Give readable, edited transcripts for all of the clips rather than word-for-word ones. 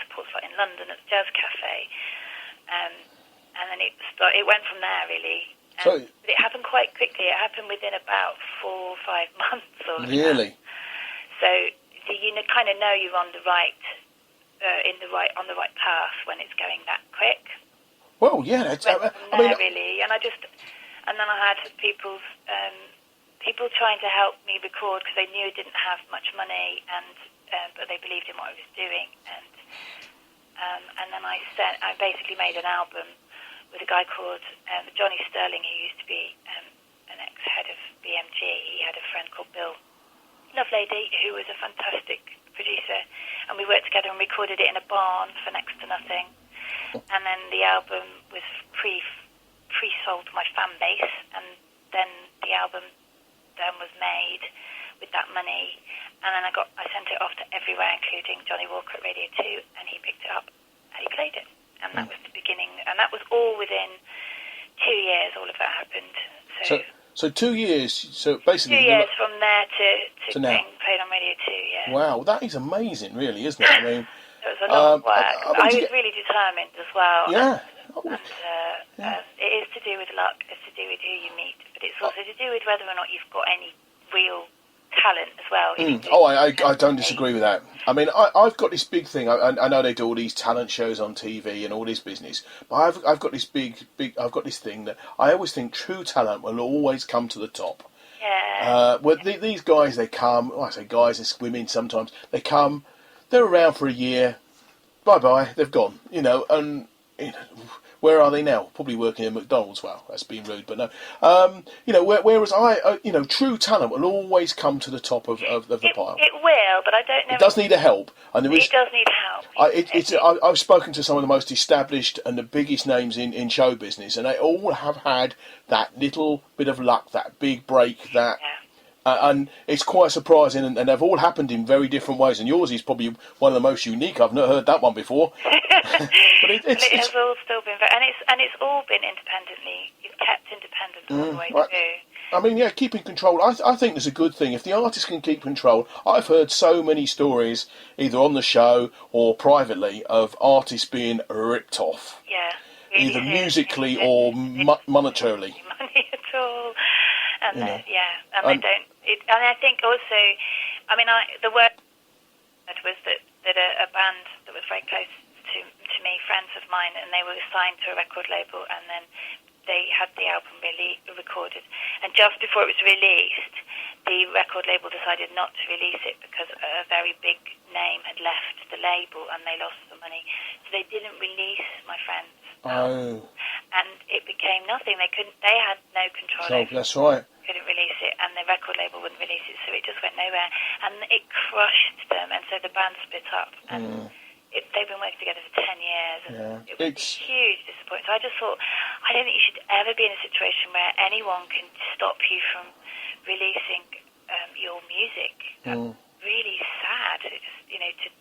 support slot in London at the Jazz Cafe. And then it went from there, really. But it happened quite quickly. It happened within about 4 or 5 months. Really? So you kind of know you're on the right path when it's going that quick. Well, yeah. Really, and then I had people trying to help me record because they knew I didn't have much money, but they believed in what I was doing, and then I basically made an album with a guy called Johnny Sterling, who used to be an ex-head of BMG. He had a friend called Bill Lovelady, who was a fantastic producer, and we worked together and recorded it in a barn for next to nothing. And then the album was pre-sold to my fan base, and then the album then was made with that money, and then I sent it off to everywhere, including Johnny Walker at Radio 2, and he picked it up and he played it, and that was the beginning, and that was all within 2 years. All of that happened. So 2 years. So basically 2 years from there to now. Being played on Radio 2. Yeah. Wow, that is amazing, really, isn't it? I mean. It was a lot of work. I was really determined as well. Yeah. And it is to do with luck. It's to do with who you meet. But it's also to do with whether or not you've got any real talent as well. I don't disagree with that. I mean, I've got this big thing. I know they do all these talent shows on TV and all this business, but I've got this big. I've got this thing that I always think true talent will always come to the top. Yeah. These guys, they come. I say guys, it's women sometimes. They come. They're around for a year, bye-bye, they've gone, and, where are they now? Probably working at McDonald's. Well, that's being rude, but no. Whereas true talent will always come to the top of the pile. It will, but I don't know. It does need a help. And it does need help. I've spoken to some of the most established and the biggest names in show business, and they all have had that little bit of luck, that big break, that... Yeah. And it's quite surprising, and they've all happened in very different ways. And yours is probably one of the most unique. I've not heard that one before. But it has all still been, and it's all been independently. You've kept independent all the way through. I mean, yeah, keeping control. I think there's a good thing if the artist can keep control. I've heard so many stories, either on the show or privately, of artists being ripped off. Yeah. Really either musically or monetarily. Money at all. And they don't. And I think also, the word was that a band that was very close to me, friends of mine, and they were signed to a record label, and then they had the album recorded, and just before it was released, the record label decided not to release it because a very big name had left the label, and they lost the money, so they didn't release my friends. And it became nothing. They had no control over it. That's right. Couldn't release it, and the record label wouldn't release it, so it just went nowhere, and it crushed them, and so the band split up, and they've been working together for 10 years, and it was a huge disappointment. So I just thought, I don't think you should ever be in a situation where anyone can stop you from releasing your music. That's really sad. It just,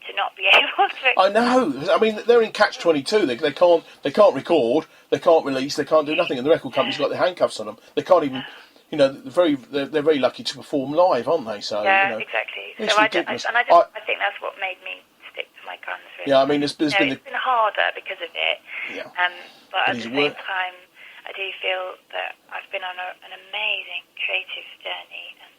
to not be able to. I know. I mean, they're in catch-22. They can't record. They can't release. They can't do nothing. And the record company's got their handcuffs on them. They can't even. They're very lucky to perform live, aren't they? So exactly. It's so ridiculous. I think that's what made me stick to my guns. Really. Yeah, I mean, it's been harder because of it. Yeah. But at the same time, I do feel that I've been on an amazing creative journey, and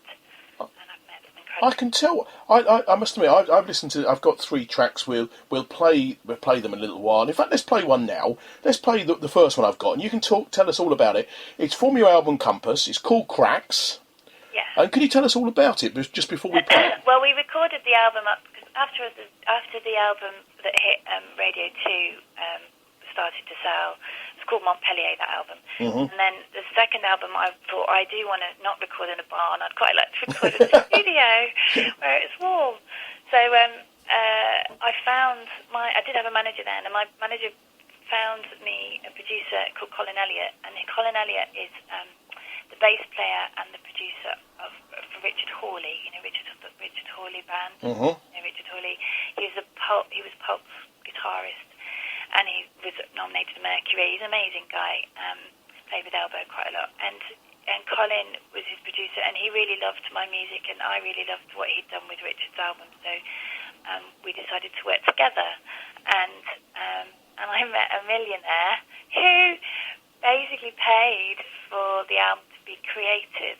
I've met some incredible. I can tell. I must admit, I've listened to. I've got 3 tracks. We'll play them in a little while. In fact, let's play one now. Let's play the first one I've got, and you can tell us all about it. It's from your album Compass. It's called Cracks. Yeah. And can you tell us all about it just before we play it? Well, we recorded the album up because after the album that hit Radio 2 started to sell. It's called Montpellier, that album. And then the second album, I thought, I do want to not record in a barn. I'd quite like to record in a studio where it's warm. So I did have a manager then, and my manager found me a producer called Colin Elliott, and Colin Elliott is the bass player and the producer for Richard Hawley, Richard Hawley band. Richard Hawley, he was Pulp's guitarist, and he was nominated for Mercury. He's an amazing guy. Played with Elbow quite a lot, and Colin was his producer, and he really loved my music, and I really loved what he'd done with Richard's album. So we decided to work together. And I met a millionaire who basically paid for the album to be created.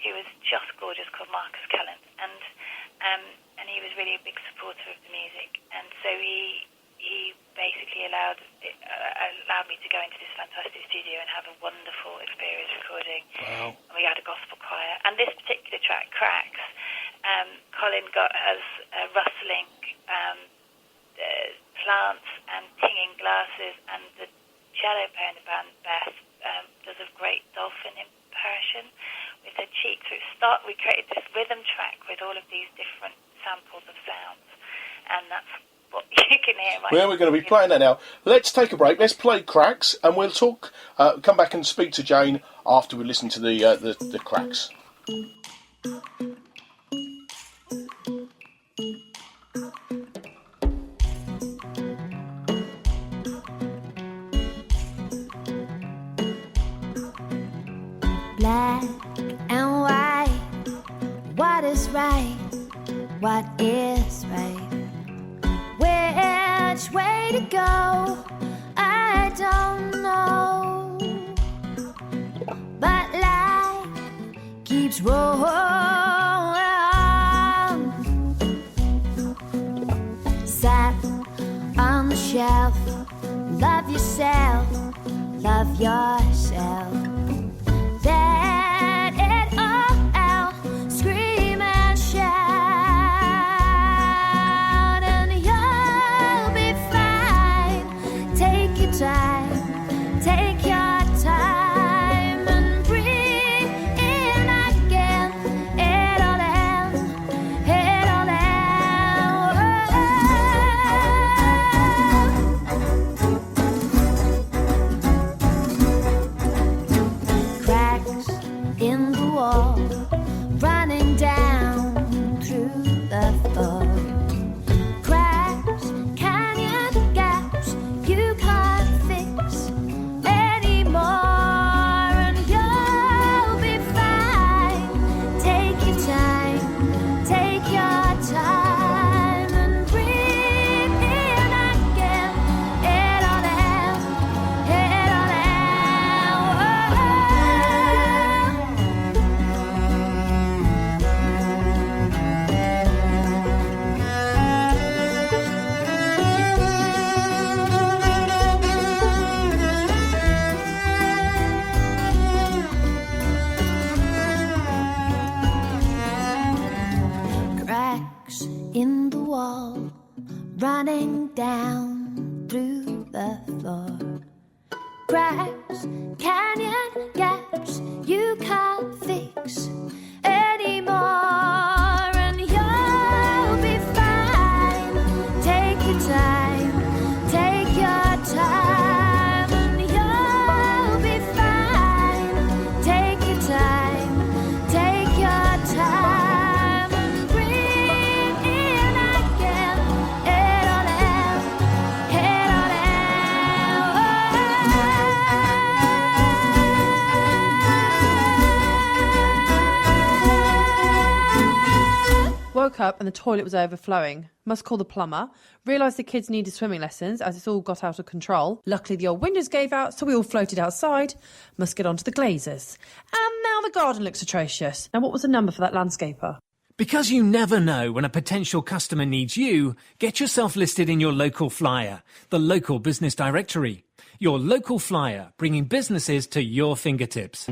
He was just gorgeous, called Marcus Calland, and he was really a big supporter of the music. And so he basically allowed me to go into this fantastic studio and have a wonderful experience recording. Wow. And we had a gospel choir. And this particular track, Cracks, Colin got us rustling plants and tinging glasses, and the cello player in the band, Beth, does a great dolphin impression with her cheek. So we created this rhythm track with all of these different samples of sounds, and that's what you can hear. Well, we're going to be playing that now. Let's take a break. Let's play Cracks, and we'll talk. Come back and speak to Jane after we listen to the Cracks. Black and white, what is right, what is right, which way to go, I don't know, but life keeps rolling on. Sat on the shelf, love yourself, love yourself. Let it all out, scream and shout, and you'll be fine. Take your time, take your time, and breathe in again. It'll end, it'll end. Cracks in the wall, running down through the floor. Cracks, canyon gaps, you can't fix anymore, and you'll be fine. Take your time, take your time, and breathe in again. It'll end, it'll cracks in the wall, running down through the floor. Cracks, canyon gaps, you can't fix anymore, and you'll be fine. Take your time, take your time, and you'll be fine. Take your time, take your time, and breathe in again. It'll end, it'll end. Woke up and the toilet was overflowing. Must call the plumber. Realised the kids needed swimming lessons as it's all got out of control. Luckily the old windows gave out, so we all floated outside. Must get on to the glazers. And now the garden looks atrocious. Now what was the number for that landscaper? Because you never know when a potential customer needs you, get yourself listed in your local flyer, the local business directory. Your local flyer, bringing businesses to your fingertips.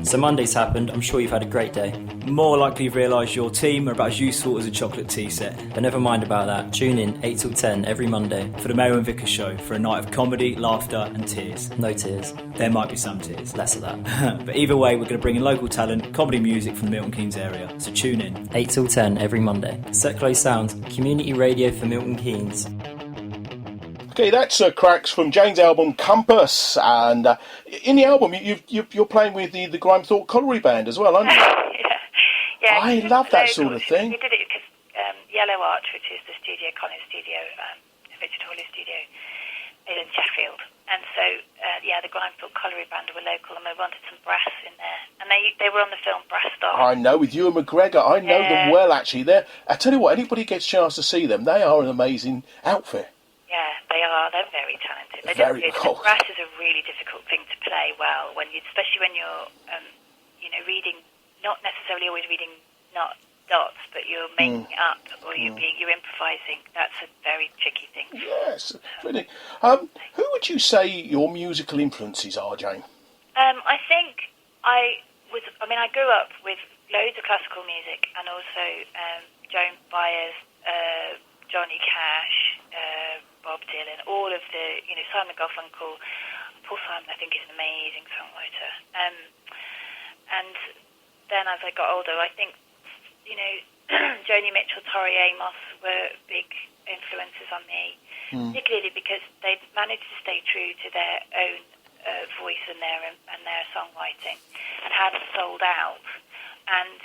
So Monday's happened, I'm sure you've had a great day. More likely you've realised your team are about as useful as a chocolate tea set. But never mind about that, tune in 8 till 10 every Monday for the Mayo and Vickers show for a night of comedy, laughter and tears. No tears. There might be some tears. Less of that. But either way, we're going to bring in local talent, comedy music from the Milton Keynes area. So tune in. 8 till 10 every Monday. Circular Sound, community radio for Milton Keynes. Okay, that's Cracks from Jane's album Compass, and in the album you're playing with the Grime Thought Colliery Band as well, aren't you? Yeah. I love that sort of thing. We did it because Yellow Arch, which is the studio, Colin's studio, Richard Hawley's studio, in Sheffield. And so, the Grindfield Colliery Band were local, and they wanted some brass in there. And they were on the film Brass Star. I know, with Ewan McGregor. I know them well, actually. I tell you what, anybody gets a chance to see them, they are an amazing outfit. Yeah, they are. They're very talented. They're Very just cool. good. Brass is a really difficult thing to play well, especially when you're, reading, not necessarily always reading not dots, but you're making it up or you're improvising. That's a very tricky thing. Yes, really. Who would you say your musical influences are, Jane? I think I grew up with loads of classical music and also Joan Baez, Johnny Cash, Bob Dylan, all of the, Simon Garfunkel. Paul Simon, I think, is an amazing songwriter. And then as I got older, I think, Joni Mitchell, Tori Amos were big influences on me, particularly because they managed to stay true to their own voice and their songwriting, and hadn't sold out, and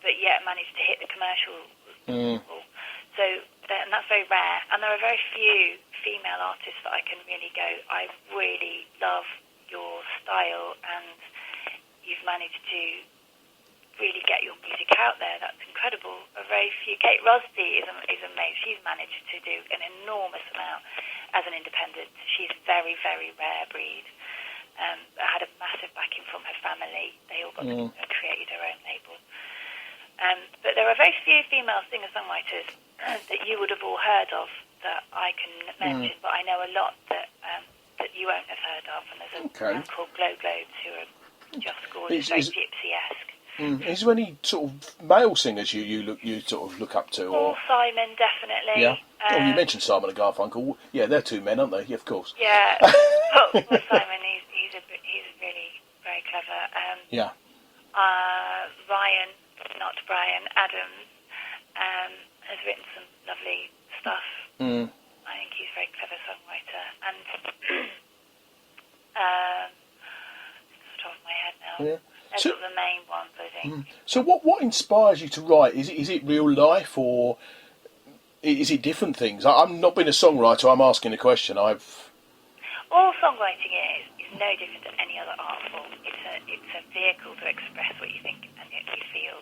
but yet managed to hit the commercial level. So and that's very rare, and there are very few female artists that I can really go, I really love your style, and you've managed to really get your music out there. That's incredible. A very few. Kate Rosdy is amazing. She's managed to do an enormous amount as an independent. She's very, very rare breed. Had a massive backing from her family. They all got created their own label. But there are very few female singer-songwriters that you would have all heard of that I can mention, but I know a lot that you won't have heard of. And there's a band called Glow Globes who are just gorgeous, very gypsy-esque. Is there any sort of male singers you sort of look up to? Paul Simon, definitely. Yeah. You mentioned Simon and Garfunkel. Yeah, they're two men, aren't they? Yeah, of course. Yeah. Paul Simon, he's really very clever. Ryan, not Brian, Adams, has written some lovely stuff. I think he's a very clever songwriter. And off the top of my head now. Yeah. Those are the main ones, I think. So what inspires you to write? Is it real life, or is it different things? I'm not being a songwriter, I'm asking a question. All songwriting is no different to any other art form. It's a vehicle to express what you think and what you feel.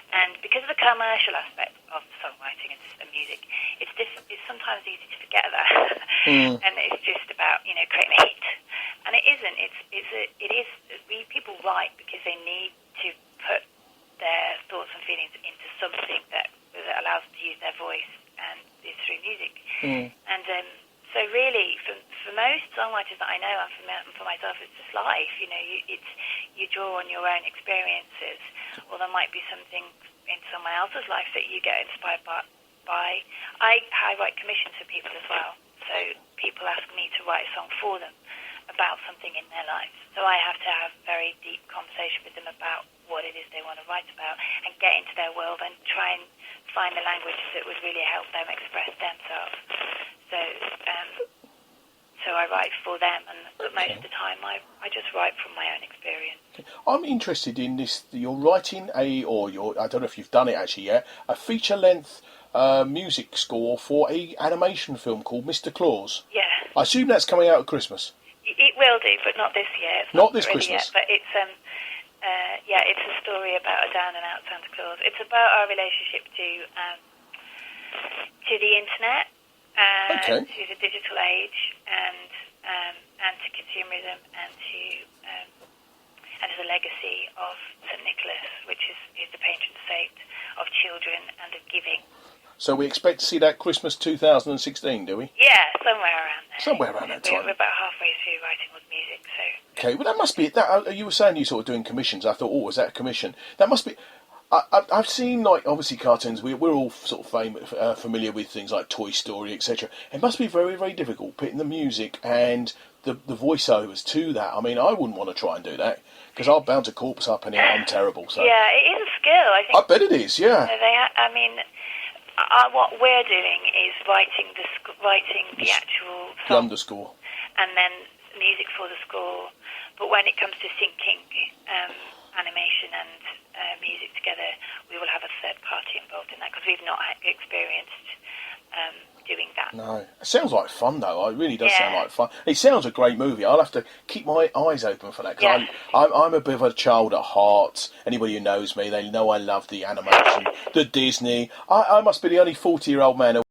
And because of the commercial aspect of songwriting and music, it's sometimes easy to forget that. And it's just about, creating a hit. And it isn't. People write because they need to put their thoughts and feelings into something that allows them to use their voice, and is through music. And so really, for most songwriters that I know, and for myself, it's just life. You draw on your own experiences, or there might be something in someone else's life that you get inspired by. I write commissions for people as well, so people ask me to write a song for them about something in their lives. So I have to have very deep conversation with them about what it is they want to write about, and get into their world and try and find the language that would really help them express themselves. So I write for them, but most of the time I just write from my own experience. I'm interested in this. You're writing I don't know if you've done it actually yet, a feature-length music score for a animation film called Mr. Claus. Yeah. I assume that's coming out at Christmas. It will do, but not this year. It's not this ready Christmas. Yet, but it's it's a story about a down and out Santa Claus. It's about our relationship to the internet, to the digital age, and to consumerism, and to the legacy of St. Nicholas, which is the patron saint of children and of giving. So we expect to see that Christmas 2016, do we? Yeah, somewhere around there. Somewhere around that time. We're about halfway through writing all the music, so... Okay, well that must be it. That, you were saying you sort of doing commissions. I thought, is that a commission? That must be... I've seen, obviously cartoons, we're all sort of familiar with things like Toy Story, etc. It must be very, very difficult putting the music and the voiceovers to that. I mean, I wouldn't want to try and do that, because I'll bounce a corpse up and I'm terrible. So. Yeah, it is a skill, I think. I bet it is, yeah. What we're doing is writing the actual song, the underscore, and then music for the score. But when it comes to syncing animation and music together, we will have a third party involved in that, because we've not experienced doing that No. It sounds like fun, though. It really does sound like fun. It sounds a great movie. I'll have to keep my eyes open for that. Cause I'm a bit of a child at heart. Anybody who knows me, they know I love the animation, the Disney. I must be the only 40-year-old man who